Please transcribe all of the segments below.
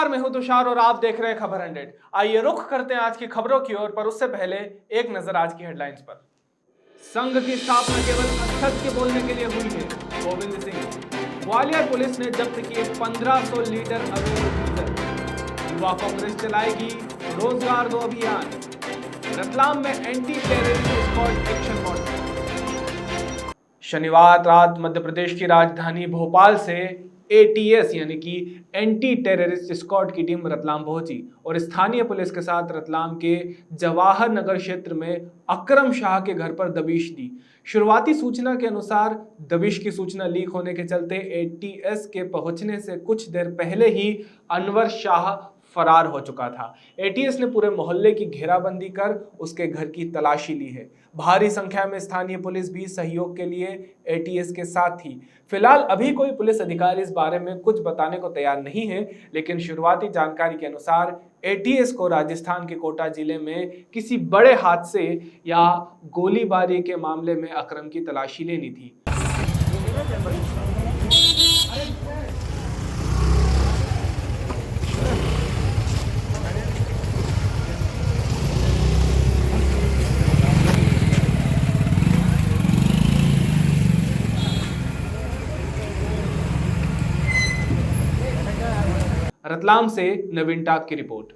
नमस्कार, मैं हूं तुषार और आप देख रहे हैं खबर 100। आइए रुख करते हैं आज की खबरों की ओर, पर उससे पहले एक नजर आज की हेडलाइंस पर। संघ की स्थापना केवल असत्य बोलने के लिए हुई है, गोविंद सिंह। ग्वालियर पुलिस ने जब्त किए 1500 लीटर अवैध डीजल। युवा कांग्रेस चलाएगी रोजगार दो अभियान। रतलाम में anti terrorist squad action model. शनिवार रात मध्य प्रदेश की राजधानी भोपाल से एटीएस यानी कि एंटी टेररिस्ट स्क्वाड की टीम रतलाम पहुंची और स्थानीय पुलिस के साथ रतलाम के जवाहर नगर क्षेत्र में अकरम शाह के घर पर दबिश दी। शुरुआती सूचना के अनुसार दबिश की सूचना लीक होने के चलते एटीएस के पहुंचने से कुछ देर पहले ही अनवर शाह फरार हो चुका था। एटीएस ने पूरे मोहल्ले की घेराबंदी कर उसके घर की तलाशी ली है। भारी संख्या में स्थानीय पुलिस भी सहयोग के लिए एटीएस के साथ थी। फिलहाल अभी कोई पुलिस अधिकारी इस बारे में कुछ बताने को तैयार नहीं है, लेकिन शुरुआती जानकारी के अनुसार एटीएस को राजस्थान के कोटा जिले में किसी बड़े हादसे या गोलीबारी के मामले में अकरम की तलाशी लेनी थी। रतलाम से नवीन टाक की रिपोर्ट।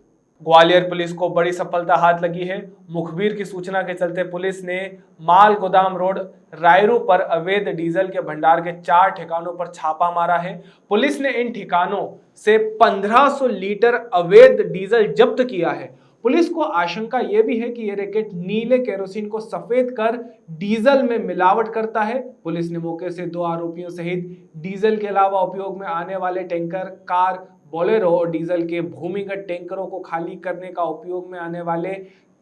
ग्वालियर पुलिस को बड़ी सफलता हाथ लगी है। मुखबिर की सूचना के चलते पुलिस ने माल गोदाम रोड रायरू पर अवैध डीजल के भंडार के 4 ठिकानों पर छापा मारा है। पुलिस ने इन ठिकानों से 1500 लीटर अवैध डीजल जब्त किया है। पुलिस को आशंका यह भी है कि यह रैकेट नीले केरोसिन को सफेद कर डीजल में मिलावट करता है। पुलिस ने मौके से 2 आरोपियों सहित डीजल के अलावा उपयोग में आने वाले टैंकर, कार, बोलेरो और डीजल के भूमिगत टैंकरों को खाली करने का उपयोग में आने वाले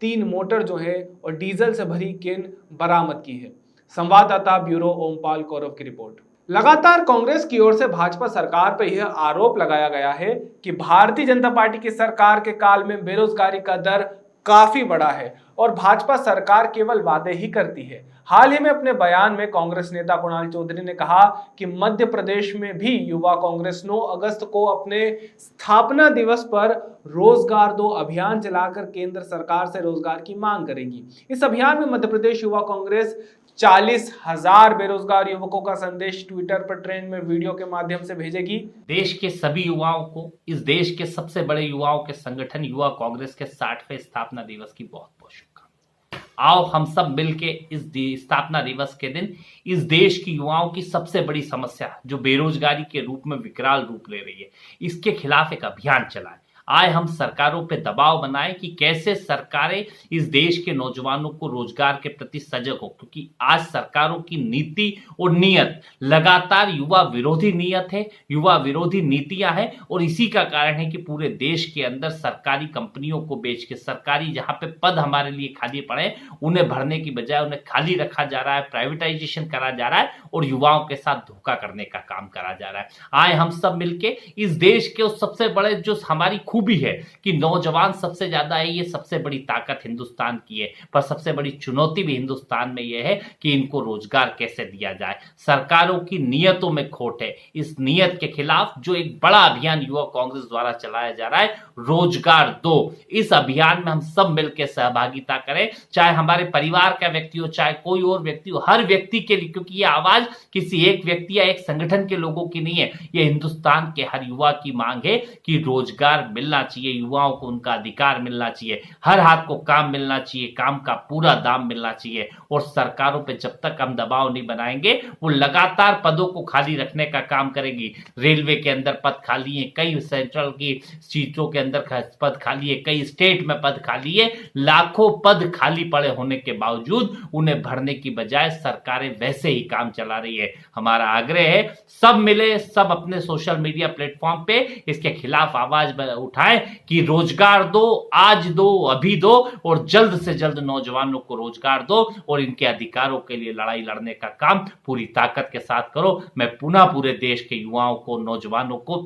3 मोटर जो है और डीजल से भरी केन बरामद की है। संवाददाता ब्यूरो ओमपाल कौरव की रिपोर्ट। लगातार कांग्रेस की ओर से भाजपा सरकार पर यह आरोप लगाया गया है कि भारतीय जनता पार्टी की सरकार के काल में बेरोजगारी का दर काफी बढ़ा है और भाजपा सरकार केवल वादे ही करती है। हाल ही में अपने बयान में कांग्रेस नेता कुणाल चौधरी ने कहा कि मध्य प्रदेश में भी युवा कांग्रेस 9 अगस्त को अपने स्थापना दिवस पर रोजगार दो अभियान चलाकर केंद्र सरकार से रोजगार की मांग करेगी। इस अभियान में मध्य प्रदेश युवा कांग्रेस 40,000 बेरोजगार युवकों का संदेश ट्विटर पर ट्रेंड में वीडियो के माध्यम से भेजेगी। देश के सभी युवाओं को, इस देश के सबसे बड़े युवाओं के संगठन युवा कांग्रेस के 60वें स्थापना दिवस की बहुत बहुत शुभकामनाएं। आओ हम सब मिलके इस स्थापना दिवस के दिन इस देश की युवाओं की सबसे बड़ी समस्या जो बेरोजगारी के रूप में विकराल रूप ले रही है, इसके खिलाफ एक अभियान चलाएं। आए हम सरकारों पे दबाव बनाएं कि कैसे सरकारें इस देश के नौजवानों को रोजगार के प्रति सजग हो, क्योंकि आज सरकारों की नीति और नीयत लगातार युवा विरोधी नीयत है, युवा विरोधी नीतियां हैं और इसी का कारण है कि पूरे देश के अंदर सरकारी कंपनियों को बेच के सरकारी जहां पे पद हमारे लिए खाली पड़े उन्हें भरने की बजाय उन्हें खाली रखा जा रहा है, प्राइवेटाइजेशन करा जा रहा है और युवाओं के साथ धोखा करने का काम करा जा रहा है। आए हम सब मिलके इस देश के उस सबसे बड़े जो हमारी खूबी है कि नौजवान सबसे ज्यादा है, ये सबसे बड़ी ताकत हिंदुस्तान की है, पर सबसे बड़ी चुनौती भी हिंदुस्तान में यह है कि इनको रोजगार कैसे दिया जाए। सरकारों की नीयतों में खोट है। इस नीयत के खिलाफ जो एक बड़ा अभियान युवा कांग्रेस द्वारा चलाया जा रहा है, रोजगार दो, इस अभियान में हम सब मिलकर सहभागिता करें, चाहे हमारे परिवार का व्यक्ति हो, चाहे कोई और व्यक्ति हो, हर व्यक्ति के लिए, क्योंकि यह आवाज किसी एक व्यक्ति या एक संगठन के लोगों की नहीं है, यह हिंदुस्तान के हर युवा की मांग है कि रोजगार मिलना चाहिए, युवाओं को उनका अधिकार मिलना चाहिए, हर हाथ को काम मिलना चाहिए, काम का पूरा दाम मिलना चाहिए। और सरकारों पे जब तक हम दबाव नहीं बनाएंगे वो लगातार पदों को खाली रखने का काम करेगी। रेलवे के अंदर पद खाली है, कई सेंट्रल की सीटों के अंदर पद खाली है, कई स्टेट में पद खाली है, लाखों पद खाली पड़े होने के बावजूद उन्हें भरने की बजाय सरकारें वैसे ही काम चला रही है। हमारा आग्रह है सब मिले, सब अपने सोशल मीडिया प्लेटफॉर्म पे इसके खिलाफ आवाज उठाएं कि रोजगार दो, आज दो, अभी दो और जल्द से जल्द नौजवानों को रोजगार दो और इनके अधिकारों के लिए लड़ाई लड़ने का काम पूरी ताकत के साथ करो। मैं पुनः पूरे देश के युवाओं को, नौजवानों को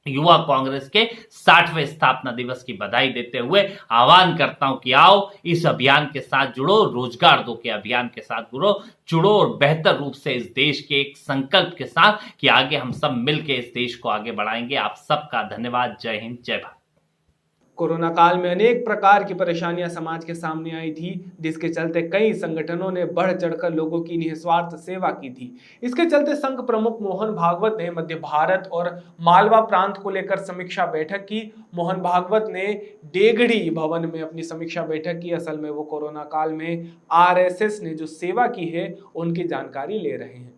युवा कांग्रेस के 60वें स्थापना दिवस की बधाई देते हुए आह्वान करता हूं कि आओ इस अभियान के साथ जुड़ो, रोजगार दो के अभियान के साथ जुड़ो और बेहतर रूप से इस देश के एक संकल्प के साथ कि आगे हम सब मिलकर इस देश को आगे बढ़ाएंगे। आप सबका धन्यवाद। जय हिंद, जय भारत। कोरोना काल में अनेक प्रकार की परेशानियां समाज के सामने आई थी, जिसके चलते कई संगठनों ने बढ़ चढ़कर लोगों की निस्वार्थ सेवा की थी। इसके चलते संघ प्रमुख मोहन भागवत ने मध्य भारत और मालवा प्रांत को लेकर समीक्षा बैठक की। मोहन भागवत ने डेगड़ी भवन में अपनी समीक्षा बैठक की। असल में वो कोरोना काल में आरएसएस ने जो सेवा की है उनकी जानकारी ले रहे हैं।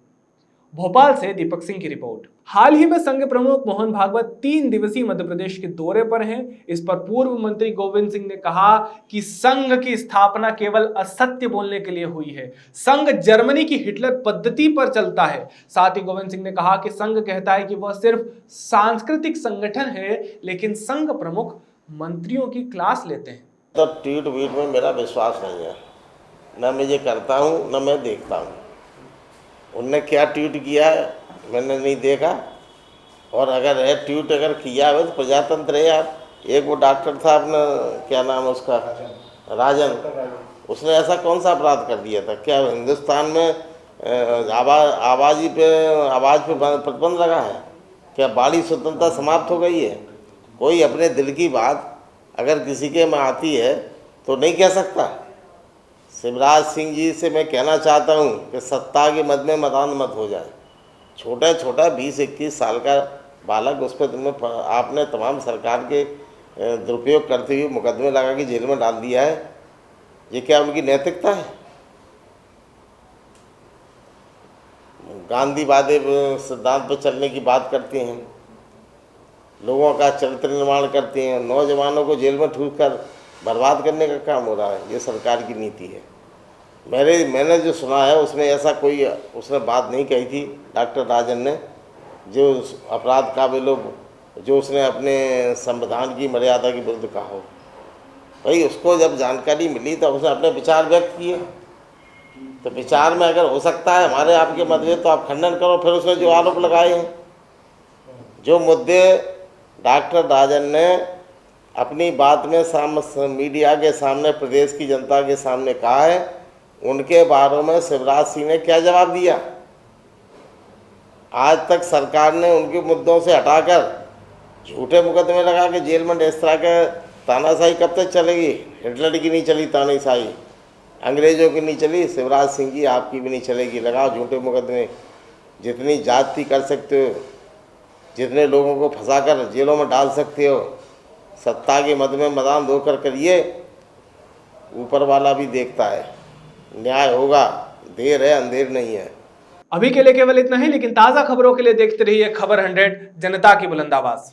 भोपाल से दीपक सिंह की रिपोर्ट। हाल ही में संघ प्रमुख मोहन भागवत 3 दिवसीय मध्य प्रदेश के दौरे पर हैं। इस पर पूर्व मंत्री गोविंद सिंह ने कहा कि संघ की स्थापना केवल असत्य बोलने के लिए हुई है। संघ जर्मनी की हिटलर पद्धति पर चलता है। साथ ही गोविंद सिंह ने कहा कि संघ कहता है कि वह सिर्फ सांस्कृतिक संगठन है, लेकिन संघ प्रमुख मंत्रियों की क्लास लेते हैं। तो ट्वीट वीट में मेरा विश्वास नहीं है, न मैं ये करता हूँ न मैं देखता हूँ। उनने क्या ट्वीट किया है मैंने नहीं देखा, और अगर है ट्वीट अगर किया है तो प्रजातंत्र है यार। एक वो डॉक्टर था अपना, क्या नाम है उसका, राजन, उसने ऐसा कौन सा अपराध कर दिया था? क्या हिंदुस्तान में आवाज़ पे प्रतिबंध लगा है? क्या वाणी स्वतंत्रता समाप्त हो गई है? कोई अपने दिल की बात अगर किसी के में आती है तो नहीं कह सकता। शिवराज सिंह जी से मैं कहना चाहता हूँ कि सत्ता के मद में मदान मत हो जाए। छोटा 20-21 साल का बालक, उस पर आपने तमाम सरकार के दुरुपयोग करते हुए मुकदमे लगा के जेल में डाल दिया है। ये क्या उनकी नैतिकता है? गांधीवादी सिद्धांत पर चलने की बात करते हैं, लोगों का चरित्र निर्माण करते हैं, नौजवानों को जेल में ठूस कर बर्बाद करने का काम हो रहा है। ये सरकार की नीति है। मैंने जो सुना है उसमें ऐसा कोई उसने बात नहीं कही थी डॉक्टर राजन ने, जो अपराध काबिल जो उसने अपने संविधान की मर्यादा के विरुद्ध कहा हो। भाई उसको जब जानकारी मिली तो उसने अपने विचार व्यक्त किए। तो विचार में अगर हो सकता है हमारे आपके मतभेद तो आप खंडन करो। फिर उसने जो आरोप लगाए हैं, जो मुद्दे डॉक्टर राजन ने अपनी बात में मीडिया के सामने, प्रदेश की जनता के सामने कहा है, उनके बारे में शिवराज सिंह ने क्या जवाब दिया? आज तक सरकार ने उनके मुद्दों से हटाकर झूठे मुकदमे लगा के जेल में इस तरह के तानाशाही कब तक चलेगी? हिटलर की नहीं चली तानाशाही, अंग्रेजों की नहीं चली, शिवराज सिंह जी आपकी भी नहीं चलेगी। लगाओ झूठे मुकदमे, जितनी जाति कर सकते हो, जितने लोगों को फंसाकर जेलों में डाल सकते हो, सत्ता के मद में मैदान धोकर करिए। ऊपर वाला भी देखता है, न्याय होगा। देर है, अंधेर नहीं है। अभी के लिए केवल इतना ही, लेकिन ताजा खबरों के लिए देखते रहिए खबर 100, जनता की बुलंद आवाज।